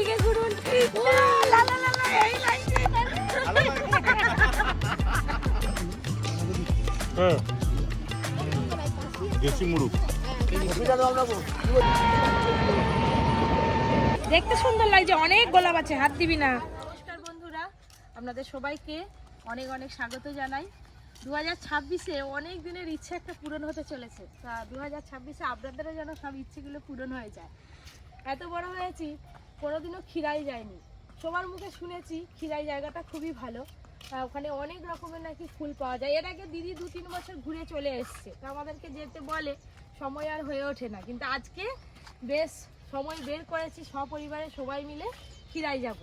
এদিকে ঘুরুন। লা লা লা লা, এই লাগছে। হ্যাঁ দেশি মুরগ দেখতে সুন্দর লাগছে, অনেক গোলাপ আছে, হাত দিবি না। নমস্কার বন্ধুরা, আপনাদের সবাইকে অনেক অনেক স্বাগত জানাই। 2026-এ অনেক দিনের ইচ্ছে একটা পূরণ হতে চলেছে। তা 2026-এ আপনাদেরও যেন সব ইচ্ছেগুলো পূরণ হয়ে যায়। এত বড় হয়েছি, কোনোদিনও খিরাই যায়নি। সবার মুখে শুনেছি খিরাই জায়গাটা খুবই ভালো, ওখানে অনেক রকমের নাকি ফুল পাওয়া যায়। এর আগে দিদি 2-3 বছর ঘুরে চলে এসছে, তো আমাদেরকে যেতে বলে, সময় আর হয়ে ওঠে না। কিন্তু আজকে বেশ সময় বের করেছি, সপরিবারে সবাই মিলে খিরাই যাব।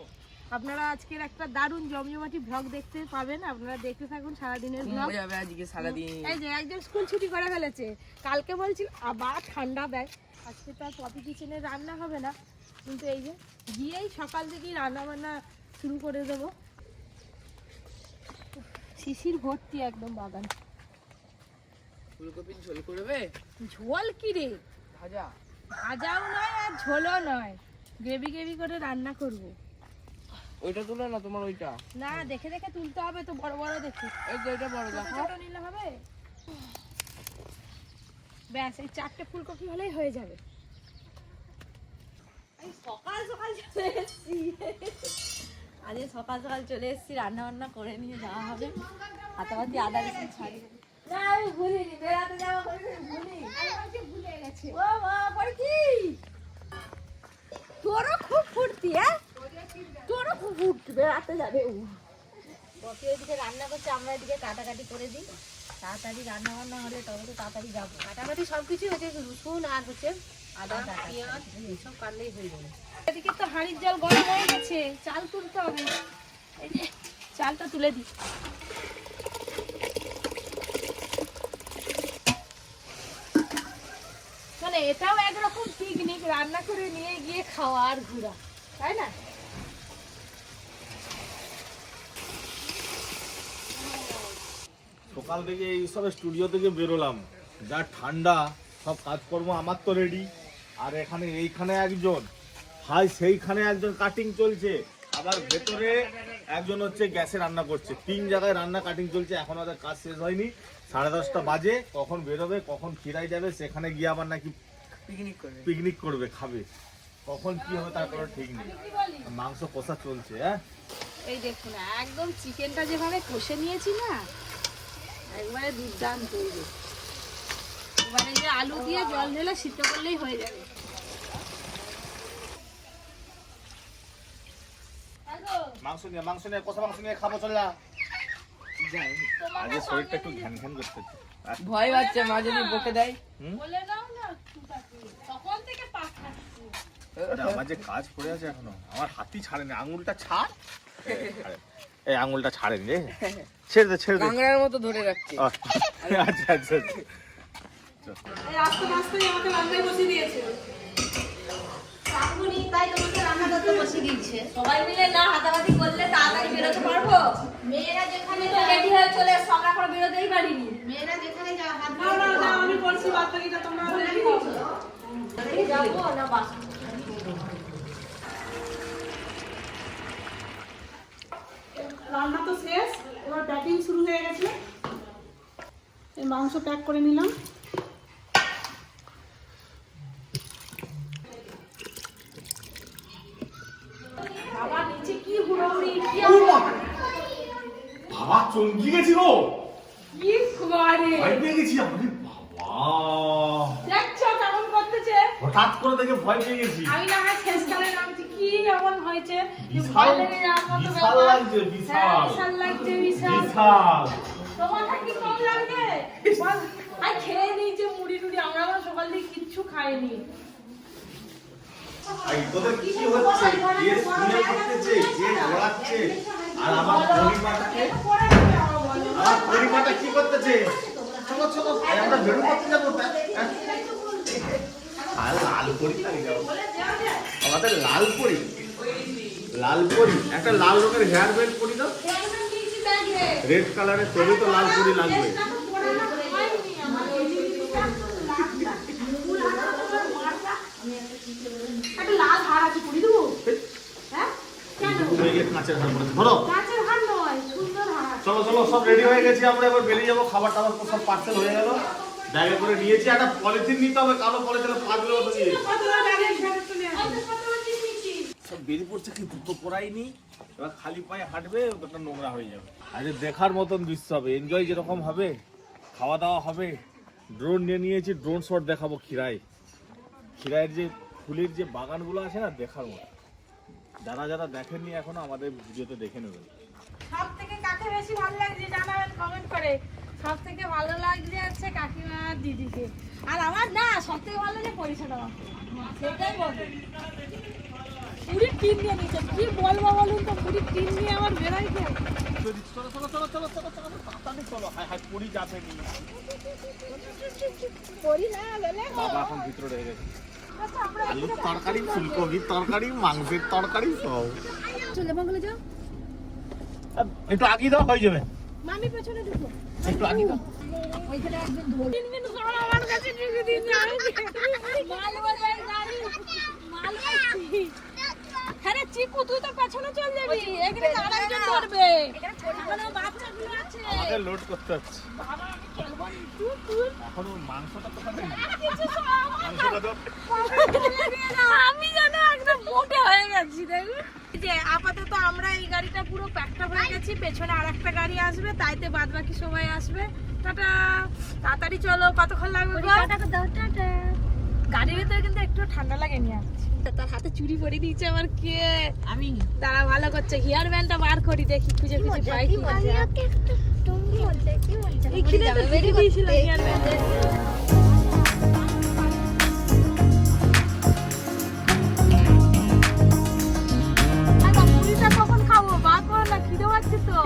আপনারা আজকের একটা দারুণ জমজমাটি ব্লগ দেখতে পাবেন, আপনারা দেখতে থাকুন সারাদিনের ব্লগ। আজকে সারাদিন এই যে একজন স্কুল ছুটি করে ফেলেছে, কালকে বলছিল আবার ঠান্ডা দেয়। আজকে তো আর পপি কিচেনে রান্না হবে না, কিন্তু এই যে গিয়েই সকাল থেকেই রান্না বান্না শুরু করে দেব। শিশির ভর্তি একদম বাগান। ফুলকপির ঝোল করবে? ঝোল কি রে, ভাজা? ভাজাও নয় আর ঝোলও নয়, গ্রেভি গ্রেভি করে রান্না করব। ওইটা তুলো না, তোমার ওইটা না, দেখে দেখে তুলতে হবে তো, বড় বড় দেখি। এই যে এটা বড় দেখো। ছোট নিলে হবে? ব্যাস এই 4টে ফুলকপি হলেই হয়ে যাবে। আমি সকাল সকাল চলে এসেছি, আজকে সকাল সকাল চলে এসেছি, রান্না বান্না করে নিয়ে যাওয়া হবে। হাতাহাতি আদা রসুন ছাড়ি না, আমি ভুলিনি, বেড়াতে যাওয়া ভুলি, ভুলে গেছি। ও মা, পরে কি তোরও খুব ফুর্তি? তোরও খুব ফুর্তি, বেড়াতে যাবে। বসে এদিকে রান্না করছে, আমরা এদিকে কাটাকাটি করে দিই। তাড়াতাড়ি রান্না বান্না হলে তবে তো তাড়াতাড়ি যাবো। কাটাকাটি সব কিছু হচ্ছে, রসুন আর হচ্ছে আদা পেঁয়াজ এইসব কাটলেই হয়ে যাবে। এদিকে তো হাঁড়ির জল গরম হয়ে গেছে, চাল তুলতে হবে। এই যে চালটা তুলে দিই। মানে এটাও একরকম পিকনিক, রান্না করে নিয়ে গিয়ে খাওয়া আর ঘোরা, তাই না? সকাল থেকে এইসব স্টুডিও থেকে বেরোলাম, যা ঠান্ডা, সব কাজকর্ম আমার তো রেডি, আর এইখানে একজন ভাই, সেইখানে একজন কাটিং চলছে, আবার ভেতরে একজন হচ্ছে গ্যাসে রান্না করছে। 3 জায়গায় রান্না কাটিং চলছে, এখন ওদের কাজ শেষ হয়নি। 10:30 বাজে, কখন বেরোবে, কখন খিরাই যাবে, সেখানে গিয়ে আবার নাকি পিকনিক করবে, খাবে। কখন কি হবে তার কোনো ঠিক নেই। মাংস কষা চলছে। হ্যাঁ, এই দেখুন একদম চিকেনটা যেভাবে কষে নিয়েছি না, একবারে দুর্দান্ত। এবারে যে আলু দিয়ে জল ঢেলে সিদ্ধ করলেই হয়ে যাবে। মাংস নিয়ে কষা মাংস নিয়ে খাবো, চল যা। আজকে শরীরটা একটু ঘ্যান ঘ্যান করতেছে। ভয় পাচ্ছে মা যদি বকে দেয়। বলে নাও না, তখন থেকে পাক খাচ্ছি। আমার যে কাজ পড়ে আছে এখনো, আমার হাতই ছাড়েনি, আঙুলটা ছাড়। এই আঙুলটা ছাড়েনি রে, ছেড়ে দে ছেড়ে দে। কাংড়ার মতো ধরে রাখছে। আচ্ছা আচ্ছা। এই আস্তে আস্তে আমাকে রান্নায় বসিয়ে দিয়েছে। শাশুড়ি তাই তোমাকে রান্না করতে বসিয়ে দিয়েছে। সবাই মিলে না হাতাহাতি করলে তাড়াতাড়ি বেরোতে পারবো। মেয়েরা যেখানে রেডি হয়ে চলে এসো, আমরা কোনো বেরোতেই পারিনি। মেয়েরা যেখানে যা হাত না আমি বলছি বাচ্চাটা তোমরা রেডি হও। যাবো না বাস। রান্না তো শেষ, এবার প্যাকিং শুরু হয়ে গেছে। এই মাংস প্যাক করে নিলাম। বাবা নিচে কি হুড়োহুড়ি, কি বাবা চমকি গেছি গো, কি করে ভয় পেয়ে গেছি। আরে বাবা, দেখছো কেমন করতেছে? হঠাৎ করে দেখে ভয় পেয়ে গেছি। আমি না হয় শেষকালে নামছি, কি এমন হয়েছে? বিশাল বিশাল লাগছে, বিশাল বিশাল লাগছে, বিশাল। বিশাল। তোমার কি কম লাগছে? আর খেয়ে নিয়েছে মুড়ি টুড়ি, আমরা আবার সকাল থেকে কিচ্ছু খাইনি। এই তোদের কি হচ্ছে? কে শুনে করতেছে, কে ঘোরাচ্ছে, আর আমার পরিমাটা কি করতেছে? চলো চলো, আমরা বেরো করতে যাবো। আর লাল পরি খালি যাও, আমাদের লাল পরি, লাল পরি একটা লাল রঙের হেয়ার ব্যান্ড পরি দাও, রেড কালারের, তবে তো লাল পরি লাগবে। একটা লাল হার আছে, পুরি দেবো। লাগলে কাঁচের হাড় পড়েছে। ধরো কাঁচের হাড় নয়, সুন্দর হাড়। চলো চলো, সব রেডি হয়ে গেছি, আমরা এবার বেরিয়ে যাবো। খাবার টাবার তো সব পার্সেল হয়ে গেল, জায়গা করে নিয়েছি। একটা পলিথিন নিতে হবে, কালো পলিথিনে পাঁচগুলো মতো নিয়ে কতটা গাড়ির ভেতর চলে আসবে। সব বেরিয়ে পড়ছে, কি জুতো পরাইনি, এবার খালি পায়ে হাঁটবে, ওটা নোংরা হয়ে যাবে। আরে দেখার মতন দৃশ্য হবে, এনজয় যেরকম হবে, খাওয়া দাওয়া হবে। ড্রোন নিয়ে নিয়েছি, ড্রোন শট দেখাবো খিরায়। খিরায়ের যে ফুলের যে বাগানগুলো আছে না, দেখার মতো। যারা যারা দেখেননি এখনো, আমাদের ভিডিওতে দেখে নেবেন। সব থেকে কাকে বেশি ভালো লাগছে জানাবেন কমেন্ট করে। সব থেকে ভালো লাগছে হচ্ছে কাকিমা আর দিদিকে। আর আমার না সব থেকে ভালো লাগে পরিষেবা, সেটাই বলবো। পুরী টিম নিয়ে নিয়েছে, কি বলবো বলুন তো, পুরী টিম নিয়ে আমার বেরোইছে। চলো চলো চলো চলো চলো চলো, তাড়াতাড়ি চলো। হাই হাই, পুরি যাবেনি, করি না বলে বাবা এখন ভিতরে রয়ে গেছে। আচ্ছা আমরা আলুর তরকারি, ফুলকপির তরকারি, মাংসের তরকারি সব। চলে বাংলা যাও, একটু আগিয়ে দাও, হয়ে যাবে। মামি পেছনে ঢুকো, একটু আগিয়ে দাও। ওইখানে একজন ধরে 3 মিনিট সময় আমার কাছে ঢুকে দিন যাবে। মাল বাজার গাড়ি, মাল বাজছি। আরে চিকু তুই তো পেছনে চল যাবি, এখানে আরেকজন ধরবে। এখানে বাচ্চাগুলো আছে। আমাদের লোড করতে হচ্ছে। বাবা আমি খেলবো না, তুই এখনো মাংসটা তো খাবে। কিছু সব মাংসটা তো আমি যেন একদম মোটে হয়ে গেছি দেখুন। যে আপাতত আমরা এই গাড়িটা পুরো প্যাকটা হয়ে গেছি, পেছনে আরেকটা গাড়ি আসবে, তাইতে বাদ বাকি সবাই আসবে। টাটা, তাড়াতাড়ি চলো, কতক্ষণ লাগবে গো? গাড়ির ভিতরে কিন্তু একটু ঠান্ডা লাগেনি আর। তার হাতে চুড়ি পরিয়ে দিয়েছে আমার কে, আমি তারা ভালো করছে। হেয়ার ব্যান্ডটা বার করি, দেখি খুঁজে খুঁজে পাই কি এই খিদে তো বেরিয়ে দিয়েছিল হেয়ার ব্যান্ডে। কখন খাবো বাদ করো না, খিদে পাচ্ছে তো।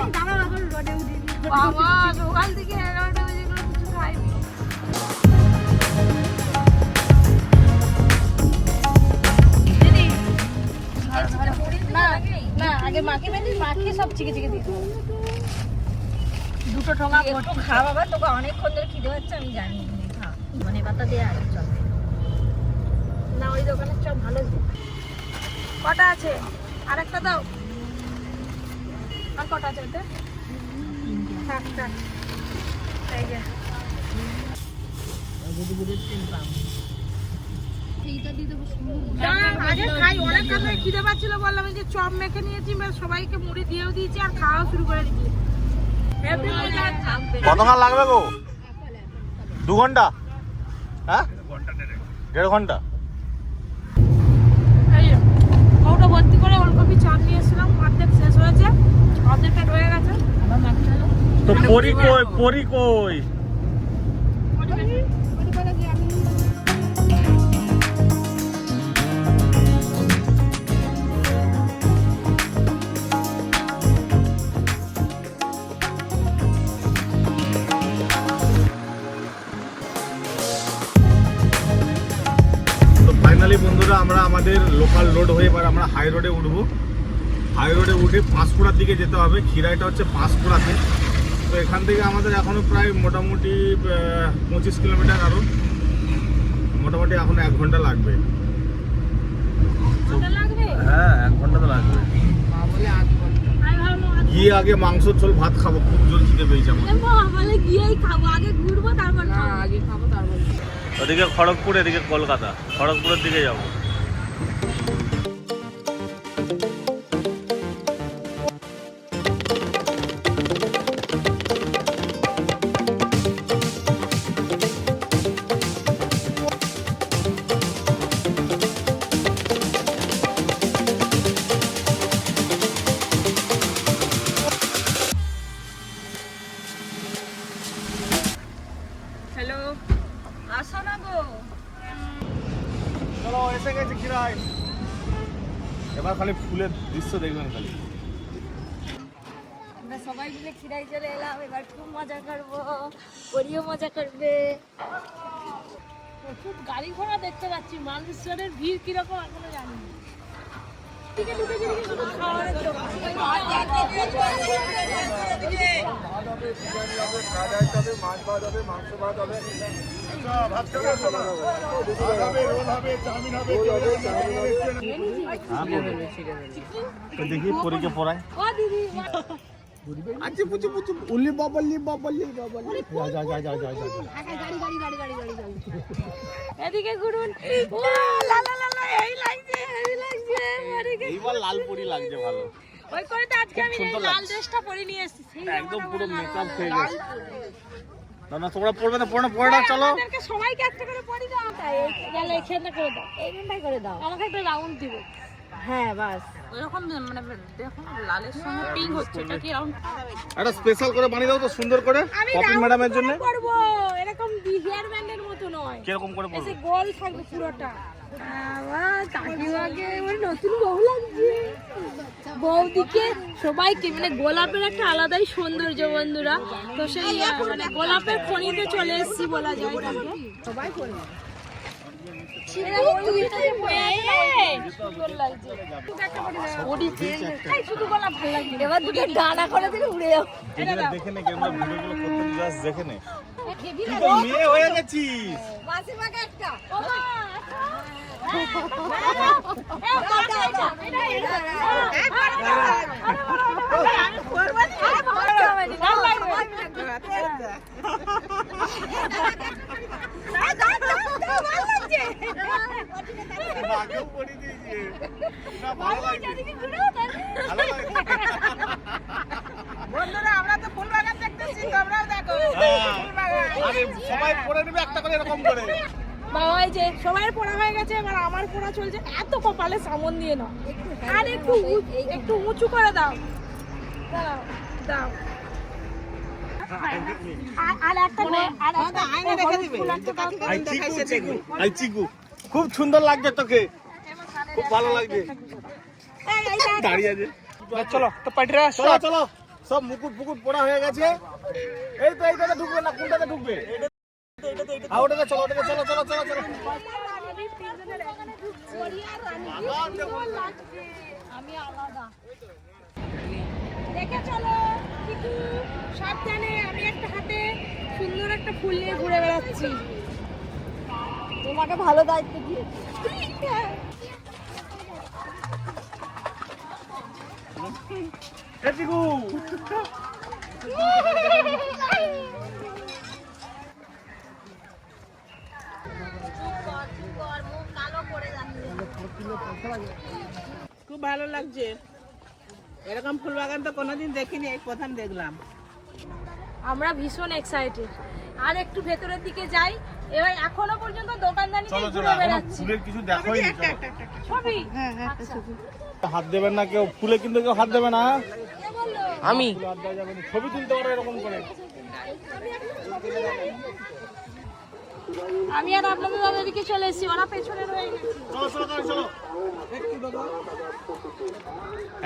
বাবা সকাল থেকে 11টা বেজে গেল, কিছু খাইনি। দিদি না না, আগে মাকে বেঁধে মাকে সব চিকে চিকে দিতে হবে। দুটো ঠোঙা একটু খা বাবা, তোকে অনেকক্ষণ ধরে খিদে হচ্ছে আমি জানি। খা, মানে পাতা দিয়ে আর চল না, ওই দোকানের চপ ভালো। কটা আছে? আরেকটা দাও। আর কটা আছে ওতে? থাক থাক, এই যে আগে খাই, অনেক কাছে খিদে পাচ্ছিল, বললাম এই যে চপ মেখে নিয়েছি, সবাইকে মুড়ি দিয়েও দিয়েছি আর খাওয়া শুরু করে দিয়েছি। কতক্ষণ লাগবে গো? 2 ঘন্টা? হ্যাঁ, 1.5 ঘন্টা। ওটা ভর্তি করে ওলকপি চপ নিয়েছিলাম, অর্ধেক শেষ হয়েছে, অর্ধেকটা রয়ে গেছে। তো পরি কই, পরি কই? ফাইনালি বন্ধুরা, আমরা আমাদের লোকাল রোড হয়ে এবার আমরা হাই রোডে উঠবো। হাই রোডে উঠে পাঁশকুড়ার দিকে যেতে হবে। খিরাইটা হচ্ছে পাঁশকুড়াতে। তো এখান থেকে আমাদের এখনো প্রায় মোটামুটি 25 কিলোমিটার, আরও মোটামুটি এখন 1 ঘন্টা লাগবে। হ্যাঁ, 1 ঘন্টা তো লাগবে। গিয়ে আগে মাংস ঝোল ভাত খাবো, খুব জোর খিদে পেয়েছে আমার। গিয়েই খাবো, আগে ঘুরবো তারপর আগে খাবো তারপর। ওদিকে খড়গপুর, এদিকে কলকাতা। খড়গপুরের দিকে যাবো। হ্যালো, আসো না গো। চলো, এসে গেছে খিরাই। এবার খালি ফুলের দৃশ্য দেখবেন খালি। আমরা সবাই মিলে খিরাই চলে এলাম, এবার খুব মজা করবো, পরিও মজা করবে। প্রচুর গাড়ি ঘোড়া দেখতে পাচ্ছি, মানুষজনের ভিড় কিরকম এখনো জানি না। থেকে ঢুকেছি এদিকে শুধু খাওয়ারের দোকান। তো দেখি পরীকে পড়ায়। ও দিদি আচ্ছা পুচু পুচু উল্লি বাবলি বাবলি বাবলি যা যা যা যা যা এদিকে ঘুরুন। ও লা লা লা লা, এই লাগছে পরীকে। এইবার লাল পরি লাগছে ভালো। ওই করে তো আজকে আমি এই লাল ড্রেসটা পরে নিয়ে এসেছি। সেই একদম পুরো মেকআপ হয়ে গেছে। না না তোমরা পড়বে না, পড়ে না চলো। আমাদেরকে সবাইকে একটা করে পরি দাও। তাই গেলে এখানে করে দাও, এইখানটাই করে দাও। আমাকে একটা রাউন্ড দিবে। হ্যাঁ বাস ওরকম মানে দেখো লালের সঙ্গে পিঙ্ক হচ্ছে, এটা কি রাউন্ড? একটা স্পেশাল করে বানিয়ে দাও তো সুন্দর করে পপি ম্যাডামের জন্য। করব এরকম হেয়ার ব্যান্ডের মতো নয়। কিরকম করে এসে পড়বে? গোল থাকবে পুরোটা। বাবা কাকিমাকে মানে নতুন বউ লাগছে। বৌদিকে সবাইকে মানে গোলাপের একটা আলাদাই সৌন্দর্য বন্ধুরা। তো সেই মানে গোলাপের খনিতে চলে এসেছি বলা যায়। সবাই করবে এবার দুটো ডানা করে দিলে উড়ে যাও। দেখে নে আমরা ভিডিওগুলো করতে জাস্ট দেখে নে। তুই তো মেয়ে হয়ে গেছিস। মাসিমাকে একটা আগেও পড়ি দিয়েছে। না ভালো লাগছে। ভালো লাগছে। বন্ধুরা আমরা তো ফুল বাগান দেখতেছি, তোমরাও দেখো ফুল বাগান। আরে সবাই পড়ে নেবে একটা করে এরকম করে। বাবা এই যে সবাই পড়া হয়ে গেছে, এবার আমার পড়া চলছে। এত কপালে সামন দিয়ে নাও, আর একটু উঁচু করে দাও। দাও দাও। আর একটা আয়না রেখে দিবে। আই চিকু খুব সুন্দর লাগছে তোকে, খুব ভালো লাগছে। দাঁড়িয়ে আছে। চলো তো পার্টিরা চলো চলো, সব মুকুট ফুকুট পড়া হয়ে গেছে। এই তো এইটাতে ঢুকবে না, কোনটাতে ঢুকবে? ওটাতে চলো, ওটাতে চলো চলো চলো চলো। আমি আলাদা দেখে চলো কিন্তু সাবধানে। আমি একটা হাতে সুন্দর একটা ফুল নিয়ে ঘুরে বেড়াচ্ছি। তোমাকে ভালো দায়িত্ব দিয়ে চিকু খুব ভালো লাগছে। এরকম ফুল বাগান তো কোনোদিন দেখিনি, এই প্রথম দেখলাম। আমরা ভীষণ এক্সাইটেড। আর একটু ভেতরের দিকে যাই। এবার এখনো পর্যন্ত দোকানদানি চলো চলো, ঘুরে এখনো বেড়াচ্ছি। ফুলের কিছু দেখাই নি। চলো। ছবি আচ্ছা। হাত দেবেন না কেউ, ফুলে কিন্তু কেউ হাত দেবে না। কে বললো? আমি ফুলে হাত দেওয়া যাবে না। ছবি তুলতে পারো এরকম করে। আমি আর আপনাদের দাদার দিকে চলে এসেছি, ওরা পেছনে রয়ে গেছে। চলো চলো চলো চলো।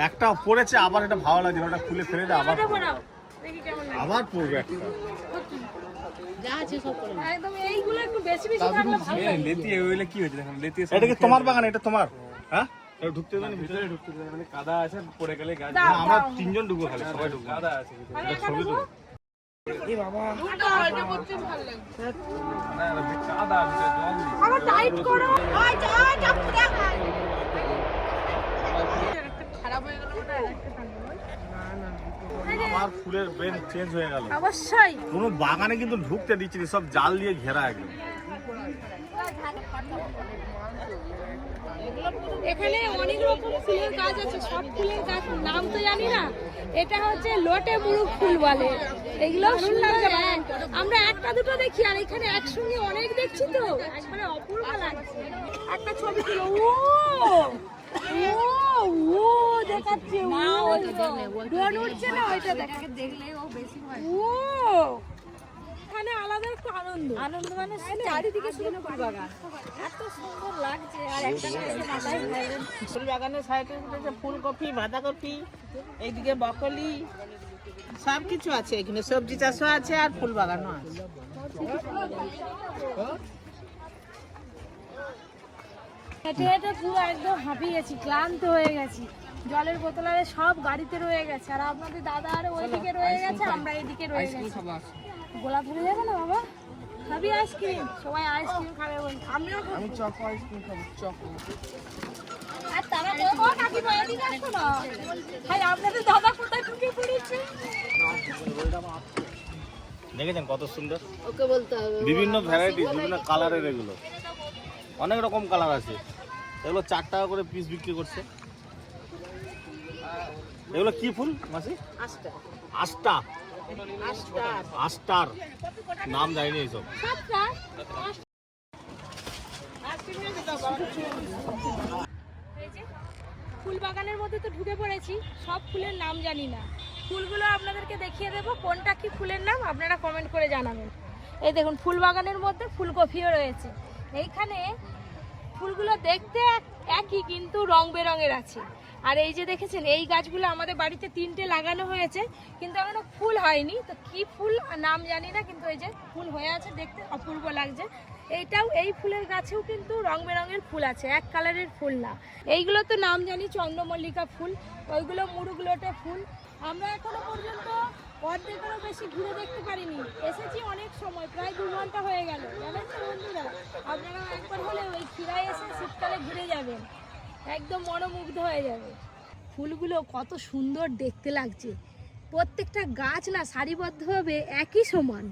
একটা পড়েছে আবার, এটা ভালো লাগছে না, ওটা খুলে ফেলে দে আবার। এটা পড়াও, দেখি কেমন লাগে। আবার পড়বে একটা। একদম এইগুলো একটু বেশি বেশি থাকলে ভালো লাগে। লেতিয়ে ওইলে কি হয়েছে দেখুন, লেতিয়ে এটা কি তোমার বাগান? এটা তোমার? হ্যাঁ এটা ঢুকতে দেবেন ভিতরে? ঢুকতে দেবে মানে কাদা আছে, পড়ে গেলে গাছ। দাও, না, আমরা দাও। তিনজন ঢুকবো, খালি সবাই ঢুকবো। কাদা আছে আমি একা ছবি ঢুকবো? এ বাবা, উল্টো, এটা করতে ভালো লাগে। কাদা আছে, জল নেই। আবার টাইট করো। ওই যা চাপু দেখাই। খারাপ হয়ে গেল ওটা একটা থাকবে। আমার ফুলের ব্রেন চেঞ্জ হয়ে গেল। অবশ্যই কোনো বাগানে কিন্তু ঢুকতে দিচ্ছি না, সব জাল দিয়ে ঘেরা একদম। এখানে অনেক রকম ফুলের গাছ আছে, সব ফুলের গাছ নাম তো জানি না। এটা হচ্ছে লোটে মুরুগ ফুল বলে। এগুলো সুন্দর, আমরা একটা দুটো দেখি, আর এখানে একসঙ্গে অনেক দেখছি তো একবারে অপূর্ব লাগছে। একটা ছবি তুলো। ও দেখাচ্ছে, ড্রোন উঠছে না, ওইটা দেখলে ও বেশি ভয়। এখানে আলাদা একটু আনন্দ মানে চারিদিকে শুধু ফুল বাগান, এত সুন্দর লাগছে। আর একটা মাথায় ফুল বাগানের সাইডে উঠেছে ফুলকপি, বাঁধাকপি, এইদিকে বকলি, সব কিছু আছে এখানে। সবজি চাষও আছে আর ফুল বাগানও আছে। হেঁটে হেঁটে পুরো একদম হাঁপিয়ে গেছি, ক্লান্ত হয়ে গেছি। জলের বোতল আর সব গাড়িতে রয়ে গেছে, আর আপনাদের দাদা আর ওইদিকে রয়ে গেছে, আমরা এইদিকে রয়ে গেছি। গোলা ধরে যাবে না বাবা? খাবি আইসক্রিম? সবাই আইসক্রিম খাবে বলছে, আমিও খাবো। আমি চকো আইসক্রিম খাবো, চকো। আর তারা বলবো কাকিমা এদিকে আসো না, ভাই আপনাদের দাদা কোথায় ঢুকে পড়েছে। দেখেছেন কত সুন্দর, ওকে বলতে হবে বিভিন্ন ভ্যারাইটি, বিভিন্ন কালারের, এগুলো অনেক রকম কালার আছে। এগুলো 4 টাকা করে পিস বিক্রি করছে। এগুলো কি ফুল মাসি? আস্তা আস্টা, আস্তা আস্টার নাম জানিনি এইসব। ফুল বাগানের মধ্যে তো ঢুকে পড়েছি, সব ফুলের নাম জানি না। ফুলগুলো আপনাদেরকে দেখিয়ে দেবো কোনটা কি ফুলের নাম, আপনারা কমেন্ট করে জানাবেন। এই দেখুন ফুল বাগানের মধ্যে ফুলকপিও রয়েছে। এইখানে ফুলগুলো দেখতে একই কিন্তু রং বেরঙের আছে। আর এই যে দেখেছেন এই গাছগুলো আমাদের বাড়িতে 3টে লাগানো হয়েছে, কিন্তু এখনো ফুল হয়নি। তো কি ফুল নাম জানি না, কিন্তু এই যে ফুল হয়ে আছে, দেখতে অপূর্ব লাগছে। এইটাও এই ফুলের গাছেও কিন্তু রং বেরঙের ফুল আছে, এক কালারের ফুল না। এইগুলো তো নাম জানি চন্দ্রমল্লিকা ফুল, ওইগুলো মুড়ুগুলোতে ফুল। আমরা এখনো পর্যন্ত অর্ধেকেরও বেশি ঘুরে দেখতে পারিনি, এসেছি অনেক সময়, প্রায় 2 ঘন্টা হয়ে গেল। জানেন তো বন্ধুরা, আপনারা একবার হলে ওই ক্ষীরায় এসে শীতকালে ঘুরে যাবেন, একদম মনোমুগ্ধ হয়ে যাবে। ফুলগুলো কত সুন্দর দেখতে লাগছে, প্রত্যেকটা গাছ না সারিবদ্ধভাবে একই সমান।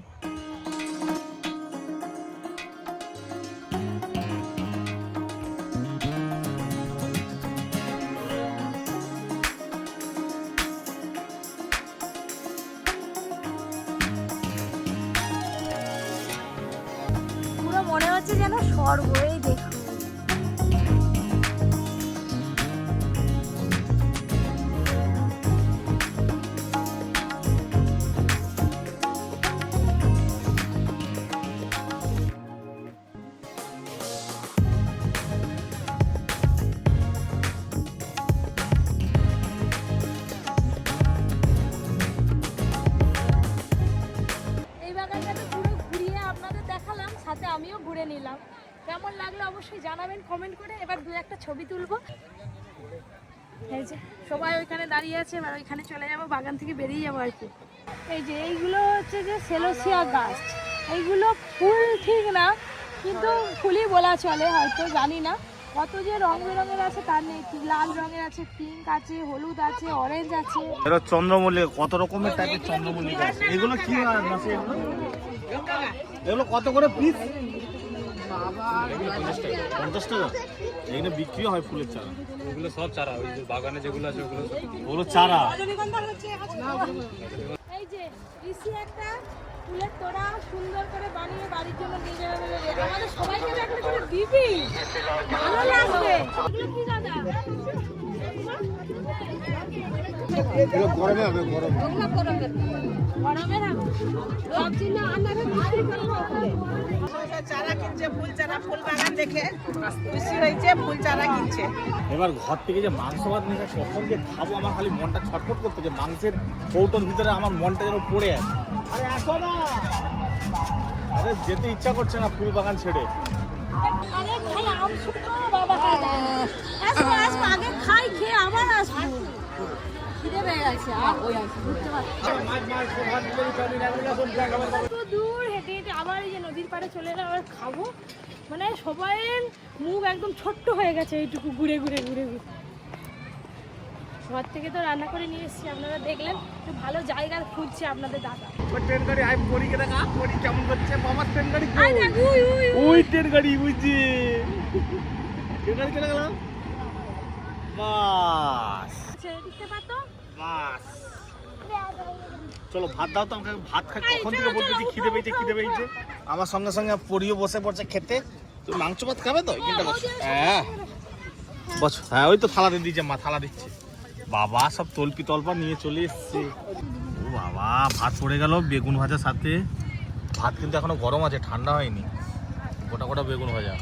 পুরো মনে হচ্ছে যেন স্বর্গ। এই দেখুন সাথে আমিও ঘুরে নিলাম। কেমন লাগলো অবশ্যই জানাবেন কমেন্ট করে। এবার 2-1টা ছবি তুলবো। এই যে সবাই ওইখানে দাঁড়িয়ে আছে, এবার ওইখানে চলে যাবো, বাগান থেকে বেরিয়ে যাবো আর কি। এই যে এইগুলো হচ্ছে যে সেলোসিয়া গাছ, এইগুলো ফুল ঠিক না, কিন্তু ফুলই বলা চলে, হয়তো জানি না। কত যে রং বেরঙের আছে তার নেই ঠিক। লাল রঙের আছে, পিঙ্ক আছে, হলুদ আছে, অরেঞ্জ আছে। এটা চন্দ্রমল্লিকা, কত রকমের টাইপের চন্দ্রমল্লিকা আছে। এগুলো কি হয় মাসি? এগুলো কত করে পিস? 50 টাকা। এখানে বিক্রি হয় ফুলের চারা। ওগুলো সব চারা, ওই যে বাগানে যেগুলো আছে ওগুলো চারা। এই যে ঋষি একটা ফুলের তোড়া সুন্দর করে বানিয়ে বাড়ির জন্য নিয়ে যাবে, আমাদের সবাইকে একটা করে দিবি, ভালো লাগবে। এগুলো কি দাদা? এগুলো গরমে হবে, গরমে। ওগুলো গরমের হবে। ভাবছি না আমারে ভারী করে চারা কিনছে, ফুল চারা, ফুল বাগান দেখে খুশি হয়েছে, ফুল চারা কিনছে। এবার ঘর থেকে যে মাংস ভাত নিয়ে কখন যে খাবো, আমার খালি মনটা ছটফট করতে, যে মাংসের কৌটোর ভিতরে আমার মনটা যেন পড়ে আছে। আরে আসো না, আরে যেতে ইচ্ছা করছে না ফুল বাগান ছেড়ে। আরে খাই আম শুকনো বাবা, আসবো আসবো, আগে খাই, খেয়ে আবার আসবো। খিদে পেয়ে গেছে, আর ওই আসবো বুঝতে পারছি। তো দূর হেঁটে হেঁটে আবার এই যে নদীর পাড়ে চলে এলাম, আবার খাবো। মানে সবাইয়ের মুখ একদম ছোট্ট হয়ে গেছে এইটুকু ঘুরে ঘুরে ঘুরে ঘুরে। ঘর থেকে তো রান্না করে নিয়ে এসেছি, আপনারা দেখলেন। একটু ভালো জায়গা খুঁজছে আপনাদের দাদা। ওই ট্রেন গাড়ি আই পরীকে দেখা, পরী কেমন করছে। বাবার ট্রেন গাড়ি, আই দেখ, উই উই ওই ট্রেন গাড়ি বুঝছি। ট্রেন গাড়ি চলে গেলাম, বাস দেখতে পাতো। বাস। চলো ভাত দাও তো আমাকে, ভাত খাই। কখন থেকে বলতেছি খিদে পেয়েছে, খিদে পেয়েছে। আমার সঙ্গে সঙ্গে পরিও বসে পড়ছে খেতে। তুমি মাংস ভাত খাবে তো? কিন্তু বসো, হ্যাঁ বসো। হ্যাঁ ওই তো থালা দিয়ে দিয়েছে মা, থালা দিচ্ছে। বাবা সব তলপি তলপা নিয়ে চলে এসছে। ও বাবা, ভাত পড়ে গেল বেগুন ভাজার সাথে। ভাত কিন্তু এখনো গরম আছে, ঠান্ডা হয়নি। গোটা গোটা বেগুন ভাজা।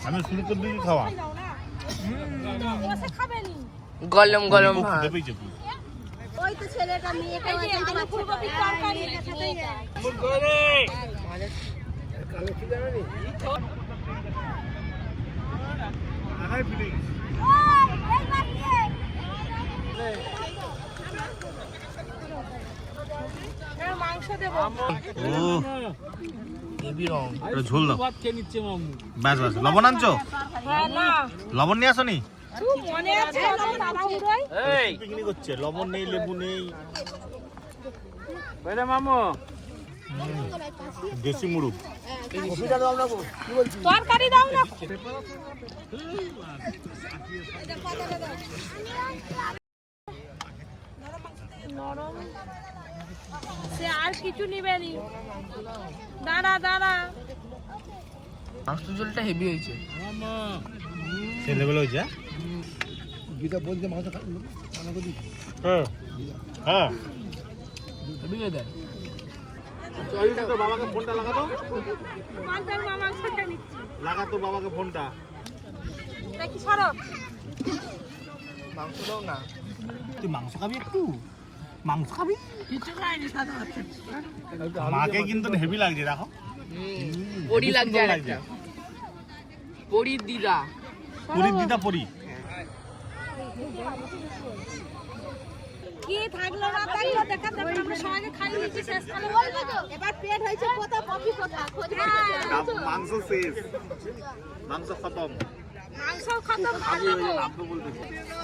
আমি শুরু করে দিয়েছি খাওয়া। গরম গরম খিদে পেয়েছে। ওই তো ছেলেটা মেয়েটা ফুলকপির তরকারি মাংস দেবো। ঝোল দাও। ভাত খেয়ে নিচ্ছে মামু। ব্যাস ব্যাস, লবণ আনছো? হ্যাঁ, না লবণ নিয়ে আসনি? তুই মনে আছে অত তাড়াহুড়োয়? পিকনিক হচ্ছে, লবণ নেই, লেবু নেই। বাইরে মামু। দেশি মুড়ু। তরকারি দাও না। নরম। সে আর কিছু নিবেনি। দাঁড়া দাঁড়া। মাংস ঝোলটা হেভি হয়েছে। সে লেভেল হয়েছে? হ্যাঁ হ্যাঁ। হেভি হয়ে দেয়। বাবাকে ফোনটা লাগাতো, মালটার মাংস খেয়ে নিচ্ছি। লাগাতো বাবাকে ফোনটা। দেখি সরব। মাংস দাও না। তুই মাংস খাবি একটু? মাংস খাবি? কিছু খাইনি সাদা ভাত। মাকে কিন্তু হেভি লাগছে, দেখো। পরি লাগছে আর লাগছে। একটা। পরির দিদা। পুরীর দিদা পরি। কি থাকলো না থাকলো দেখা যাবে, আমরা সবাইকে খাইয়ে দিচ্ছি, শেষ করে বলবো তো। এবার পেট হয়েছে কোথা কফি কোথা খোঁজ মাংস শেষ, মাংস খতম। মাংস খতম খাবো।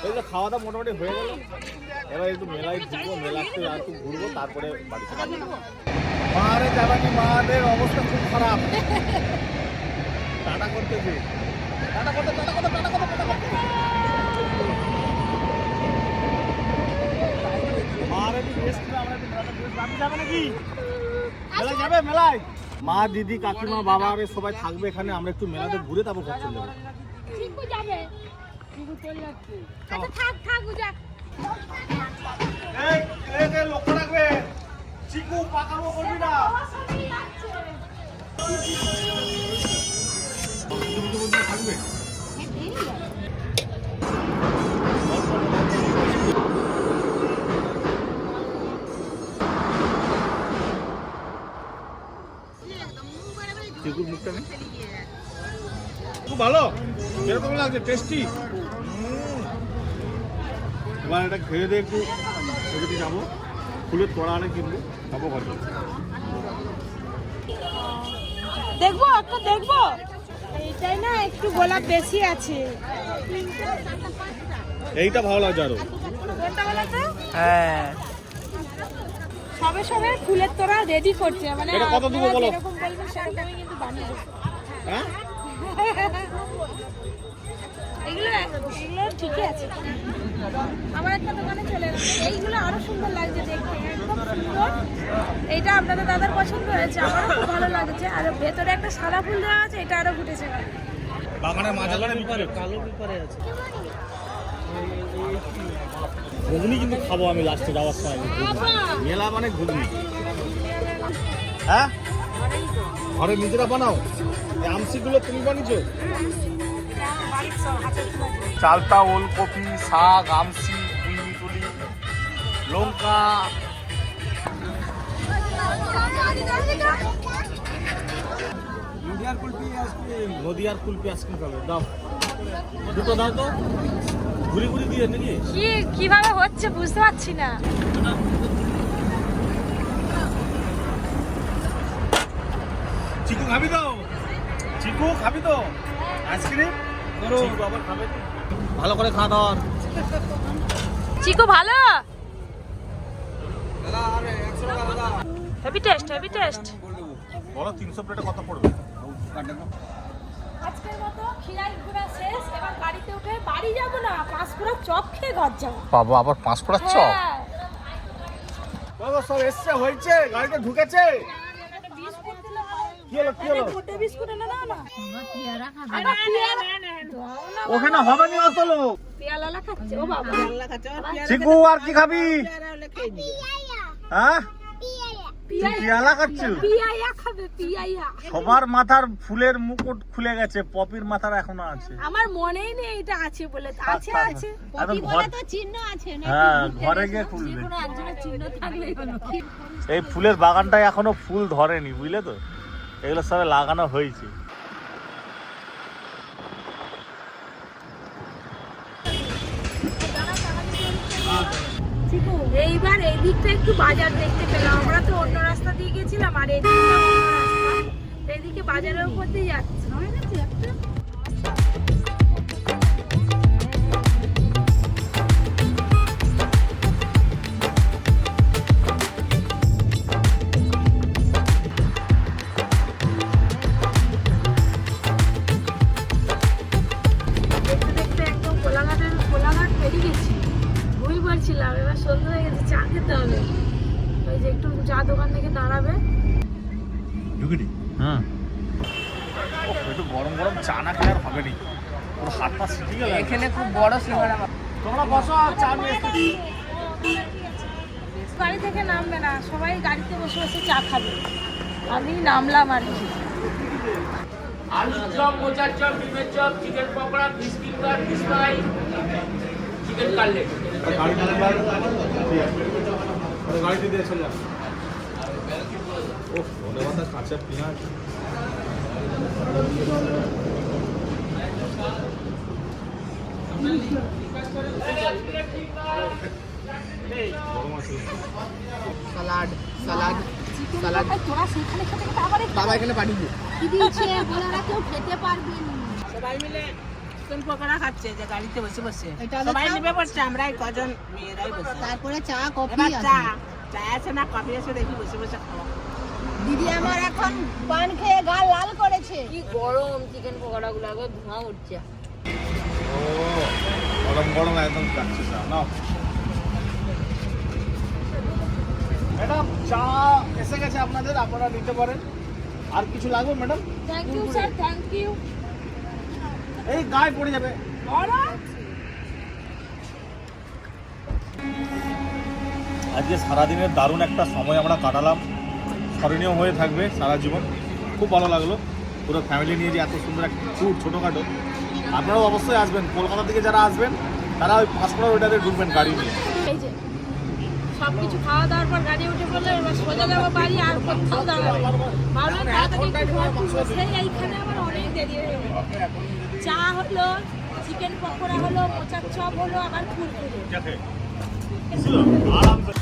এই যে খাওয়া দাওয়া মোটামুটি হয়ে গেল, এবার একটু মেলায় ঘুরবো, মেলাতে আর একটু ঘুরবো, তারপরে বাড়ি চলে যাবো। মারে যাবানি, মাদের অবস্থা খুব খারাপ। টাটা করতেছে, টাটা করতে, টাটা করতে, টাটা করতে, টাটা করতে। মারে একটু রেস্ট করে আমরা একটু মেলাতে ঘুরে বাড়ি যাবে নাকি? মেলায় যাবে? মেলায় মা, দিদি, কাকিমা, বাবা আরে সবাই থাকবে এখানে, আমরা একটু মেলাতে ঘুরে তারপর ঘর চলে যাবো। চিকু যাবে। চিকু চলে যাচ্ছে। আচ্ছা থাক থাক যা। এই এই লক্ষ্য রাখবে, চিকু পাকাবো করবি না। থাকবে চিকুর মুখটা নেই, খুব ভালো, এরকম লাগছে, টেস্টি। এবার এটা খেয়ে দিয়ে একটু ওদিকে যাবো, ফুলের তোড়া আনে কিনবো, যাবো ঘরে। দেখবো একটা দেখবো। এইটাই না একটু গোলাপ বেশি আছে। এইটা ভালো লাগছে আরো। কোনটা বলো তো? হ্যাঁ। সবে সবে ফুলের তোড়া রেডি করছে, মানে এটা কত দিব বলো? এরকম বলবেন সেরকমই কিন্তু বানিয়ে দেবো। হ্যাঁ এগুলো এগুলো ঠিকই আছে। আমার একটা দোকানে চলে গেছে, এইগুলো আরো সুন্দর লাগছে দেখতে, একদম সুন্দর। এইটা আপনাদের দাদার পছন্দ হয়েছে, আমারও খুব ভালো লাগছে। আর ভেতরে একটা সাদা ফুল দেওয়া আছে, এটা আরো ফুটেছে। বাগানের মাঝখানে বিপারে কালো বিপারে আছে। ঘুগনি কিন্তু খাবো আমি লাস্টে যাওয়ার সময়। মেলা মানে ঘুগনি। হ্যাঁ ঘরে নিজেরা বানাও? এই আমসিগুলো তুমি বানিয়েছো? চালতা, ওলকপি, শাক, আমসি, পুঁই টুলি, লঙ্কা। নদিয়ার কুলপি আইসক্রিম খাবে, দাও দুটো, দাও তো। ঘুরি ঘুরি দিয়ে নাকি? কি কিভাবে হচ্ছে বুঝতে পারছি না। চিকু খাবি তো? চিকু খাবি তো আইসক্রিম? চিকু আবার খাবে তো? ভালো করে খা দাও। চিকু ভালো, হেভি টেস্ট, হেভি টেস্ট। বলো 300 প্লেটে কত পড়বে? আজকের মতো খিরাই ঘোরা শেষ, এবার গাড়িতে উঠে বাড়ি যাব না, পাঁশকুড়া চপ খেয়ে ঘর যাবো। বাবা আবার 5 পড়া চপ? হ্যাঁ। বাবা সব এসছে, হয়েছে, গাড়িতে ঢুকেছে। বিস্কুট দিলে হয়। কি হলো কি হলো? গোটে বিস্কুট এনে দাও না। ওখানে হবে না অত লোক। পেয়ালালা খাচ্ছে, ও বাবা। আল্লাহ কাছে আর পেয়ারা চিকু আর কি খাবি? পেয়ারা হলে খেয়ে নিবি। হ্যাঁ পিয়ালা খাচ্ছু? পিয়াইয়া খাবে, পিয়াইয়া। সবার মাথার ফুলের মুকুট খুলে গেছে, পপির মাথার এখনো আছে। আমার মনেই নেই এটা আছে বলে। আছে আছে। এখন ঘর তো চিহ্ন আছে না? হ্যাঁ ঘরে গিয়ে খুলবে। কোনো একজনের চিহ্ন থাকলেই হলো। এই ফুলের বাগানটায় এখনো ফুল ধরেনি, বুঝলে তো? এগুলো সবে লাগানো হয়েছে। এইবার এই দিকটা একটু বাজার দেখতে পেলাম, আমরা তো অন্য রাস্তা দিয়ে গেছিলাম আর এদিকটা অন্য রাস্তা, তো এদিকে বাজারের উপর দিয়ে যাচ্ছে। দেখতে দেখতে একদম কোলাঘাট পেরিয়ে গেছি, ঘুমিয়ে পড়ছিলাম। এবার সন্ধ্যা হয়ে গেছে, চা খেতে হবে। ওই যে একটু চা দোকান থেকে দাঁড়াবে। হ্যাঁ, একটু গরম গরম চা না খেলে আর হবে নি, পুরো হাতটা সিটি গেল। এখানে খুব বড় সিঙ্গারা। তোমরা বসো, আর চা নিয়ে এসেছি। গাড়ি থেকে নামবে না, সবাই গাড়িতে বসে বসে চা খাবে। আমি নামলাম আর কি। আলুর চপ, মোচার চপ, ডিমের chop, chicken pakora, fish finger, fish fry, chicken cutlet. গাড়ি নাম্বার ঠিক আছে, গাড়িতে দিয়ে চলে যাবে। ও ধনে পাতা, কাঁচা পেঁয়াজ, সালাড সালাড সালাড। তোরা সেখানে খেতে খেতে আবার বাবা এখানে পাঠিয়ে দিও। কি দিয়েছে বলারা কেউ খেতে পারবে না। সবাই মিলে চিকেন পকোড়া খাচ্ছে যে গাড়িতে বসে বসে। সবাই নেবে পড়ছে, আমরা এই কজন মেয়েরাই বসে। তারপরে চা কফি এবার আছে। চা আছে না কফি আছে দেখি বসে বসে খাওয়া। দিদি আমার এখন পান খেয়ে গাল লাল করেছে। কি গরম চিকেন পকোড়া গুলো, একবার ধোঁয়া উঠছে। ও গরম গরম একদম কাচ্ছি চা নাও। ম্যাডাম চা এসে গেছে আপনাদের, আপনারা নিতে পারেন। আর কিছু লাগবে madam? Thank you sir, thank you. এই গায়ে পড়ে যাবে। আজকে সারাদিনের দারুণ একটা সময় আমরা কাটালাম, স্মরণীয় হয়ে থাকবে সারা জীবন। খুব ভালো লাগলো, পুরো ফ্যামিলি নিয়ে যে এত সুন্দর একটা ট্যুর ছোটোখাটো। আপনারাও অবশ্যই আসবেন, কলকাতা থেকে যারা আসবেন তারা ওই পাঁচপড়া ওইটাতে ঢুকবেন গাড়ি নিয়ে। এই যে সব কিছু খাওয়া দাওয়ার পর গাড়ি উঠে পড়লে এবার সোজা যাবো বাড়ি, আর কোথাও দাঁড়াবে। ভাবলাম তাড়াতাড়ি একটু ঘর তুলবো, সেই এইখানে আমার অনেক দেরি হয়ে গেল। চা হলো, চিকেন পকোড়া হলো, মোচার চপ হলো, আবার ফুলকুড়ি। আরামসে